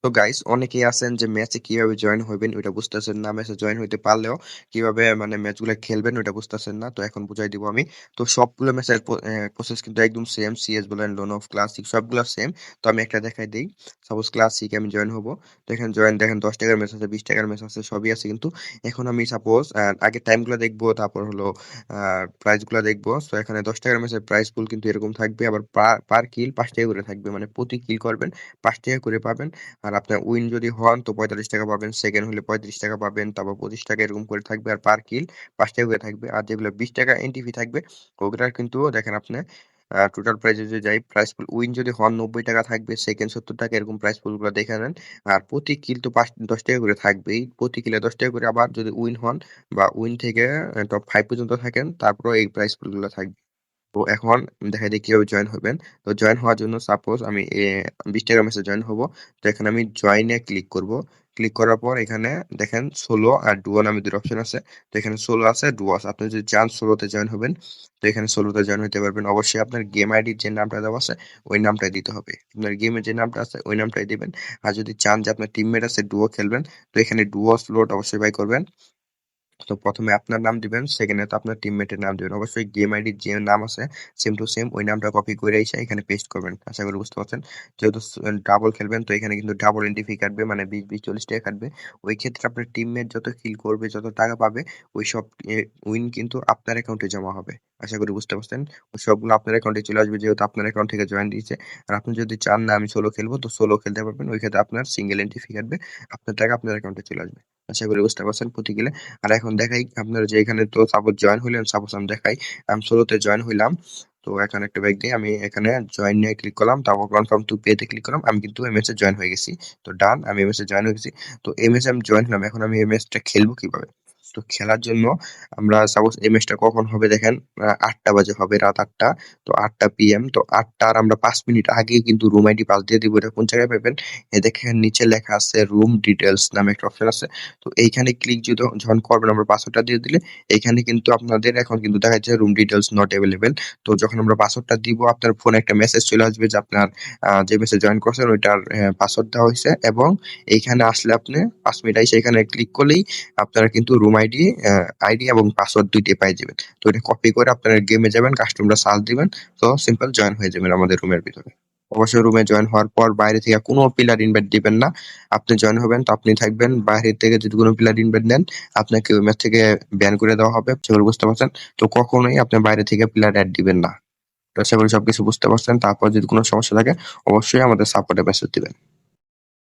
তো গাইস অনেকেই আছেন যে ম্যাচে কিভাবে জয়েন হবেন ওইটা বুঝতেছেন না, ম্যাচে জয়েন হইতে পারলেও কিভাবে মানে ম্যাচগুলো খেলবেন ওইটা বুঝতেছেন না। তো এখন বুঝাই দিব আমি। তো সবগুলো ম্যাচের প্রসেস কিন্তু একদম সেম, সিএস বলেন, লোন অফ, ক্লাসিক সবগুলো সেম। তো আমি একটা দেখাই দিই। সাপোজ ক্লাসিক আমি জয়েন হব। তো এখানে জয়েন দেখেন 10 টাকার ম্যাচ আছে, 20 টাকার ম্যাচ আছে, সবই আছে কিন্তু। এখন আমি সাপোজ আগে টাইমগুলো দেখবো, তারপর হলো প্রাইস গুলো দেখবো। তো এখানে 10 টাকার ম্যাচের প্রাইস পুল কিন্তু এরকম থাকবে, আবার পার কিল 5 টাকা করে থাকবে, মানে প্রতি কিল করবেন 5 টাকা করে পাবেন। আর আপনার উইন যদি হন তো 45 টাকা পাবেন, সেকেন্ড হলে 35 টাকা পাবেন, তারপর 25 টাকা এরকম করে থাকবে। আর পার কিল 5 টাকা করে থাকবে। আর যেগুলো 20 টাকা এন্ট্রি ফি থাকবে ওগুলার কিন্তু দেখেন আপনি টোটাল প্রাইস যদি যাই, প্রাইস পুল উইন যদি হন 90 টাকা থাকবে, সেকেন্ড 70 টাকা, এরকম প্রাইস পুল গুলো দেখে নেন। আর প্রতি কিল তো 10 টাকা করে থাকবেই, প্রতি কিলে 10 টাকা করে। আবার যদি উইন হন বা উইন থেকে টপ 5 পর্যন্ত থাকেন, তারপরে এই প্রাইস পুল গুলো থাকবে। তো এখন দেখা যায় কিভাবে জয়েন হবেন। তো জয়েন হওয়ার জন্য সাপোজ আমি 20 টাকার মেসেজ জয়েন হব। তো এখানে আমি জয়েনে ক্লিক করব। ক্লিক করার পর এখানে দেখেন সোলো আর ডুও নামে দুটো অপশন আছে। তো এখানে সোলো আছে, ডুও আছে। আপনি যদি চান সোলোতে জয়েন হবেন, তো এখানে সোলোতে জয়েন হতে পারবেন। অবশ্যই আপনার গেম আইডির যে নামটা দেওয়া আছে ওই নামটাই দিতে হবে, আপনার গেমের যে নামটা আছে ওই নামটাই দিবেন। আর যদি চান যে আপনার টিমমেট আছে ডুও খেলবেন, তো এখানে ডুও স্লট অবশ্যই বাই করবেন। তো প্রথমে আপনার নাম দিবেন, সেকেন্ডে তো আপনার টিমমেটের নাম দিবেন। অবশ্যই গেম আইডির যে নাম আছে সেম টু সেম ওই নামটা কপি করে এসে এখানে পেস্ট করবেন। আশা করি বুঝতে পারছেন। যেহেতু ডাবল খেলবেন, তো এখানে কিন্তু ডাবল এন্ট্রি ফি কাটবে, মানে 20-20 40 টাকা কাটবে। ওই ক্ষেত্রে আপনার টিমমেট যত কিল করবে, যত টাকা পাবে, ওই সব উইন কিন্তু আপনার অ্যাকাউন্টে জমা হবে। আশা করি বুঝতে পারছেন। ওই সবগুলো আপনার অ্যাকাউন্টে চলে আসবে, যেহেতু আপনার অ্যাকাউন্ট থেকে জয়েন দিয়েছে। আর আপনি যদি চান না আমি সোলো খেলবো, তো সোলো খেলতে পারবেন। ওই ক্ষেত্রে আপনার সিঙ্গেল এন্ট্রি ফি কাটবে, আপনার টাকা আপনার অ্যাকাউন্টে চলে আসবে। আশা করি বুঝতে পারছেন প্রতি গেলে। আর এখন দেখাই আপনারা যে এখানে তো সাপোজ জয়েন হইলেন, সাপোজ আমি দেখাই আমি সোলোতে জয়েন হইলাম। তো এখানে একটা ব্যাগ দিই, আমি এখানে জয়েন নিয়ে ক্লিক করলাম, তারপর কনফার্ম টু পে তে ক্লিক করলাম। আমি কিন্তু এমএস এ জয়েন হয়ে গেছি। তো ডান, আমি এমএস এ জয়েন হয়ে গেছি। তো এমএস এ আমি জয়েন হলাম, এখন আমি এমএস টা খেলবো কিভাবে? তো খেলার জন্য আমরা সাপোজ এমএস টা কখন হবে দেখেন, 8টা বাজে হবে, রাত 8টা। তো 8টা পিএম, তো 8টা আর আমরা 5 মিনিট আগে কিন্তু রুম আইডি পাস দিয়ে দিব। এটা কোন জায়গায় পাবেন? এ দেখেন নিচে লেখা আছে রুম ডিটেলস নামে একটা অপশন আছে। তো এইখানে ক্লিক যদি যখন করবেন, আমরা পাসওয়ার্ডটা দিয়ে দিলে এইখানে কিন্তু আপনাদের এখন কিন্তু দেখা যাচ্ছে রুম ডিটেলস নট অ্যাভেলেবেল। তো যখন আমরা পাসওয়ার্ডটা দিব, আপনার ফোনে একটা মেসেজ চলে আসবে যে আপনার যে মেসেজ জয়েন করছেন ওইটার পাসওয়ার্ড দেওয়া হয়েছে। এবং এইখানে আসলে আপনি 5 মিনিট আইসা এখানে ক্লিক করলেই আপনারা কিন্তু রুম আইডি আইডি এবং পাসওয়ার্ড দুইটাই পাই যাবেন। তো এটা কপি করে আপনারা গেমে যাবেন, কাস্টমরা সার্চ দিবেন, তো সিম্পল জয়েন হয়ে যাবেন আমাদের রুমের ভিতরে। অবশ্যই রুমে জয়েন হওয়ার পর বাইরে থেকে কোনো প্লেয়ার ইনভাইট দিবেন না। আপনি জয়েন হবেন তো আপনি থাকবেন, বাইরে থেকে যদি কোনো প্লেয়ার ইনভাইট নেন আপনাকে ওই ম্যাচ থেকে ব্যান করে দেওয়া হবে। সেগুলো বুঝতে পারছেন। তো কখনোই আপনি বাইরে থেকে প্লেয়ার অ্যাড দিবেন না। তো আশা করি সবকিছু বুঝতে পারছেন। তারপর যদি কোনো সমস্যা থাকে অবশ্যই আমাদের সাপোর্টে মেসেজ দিবেন।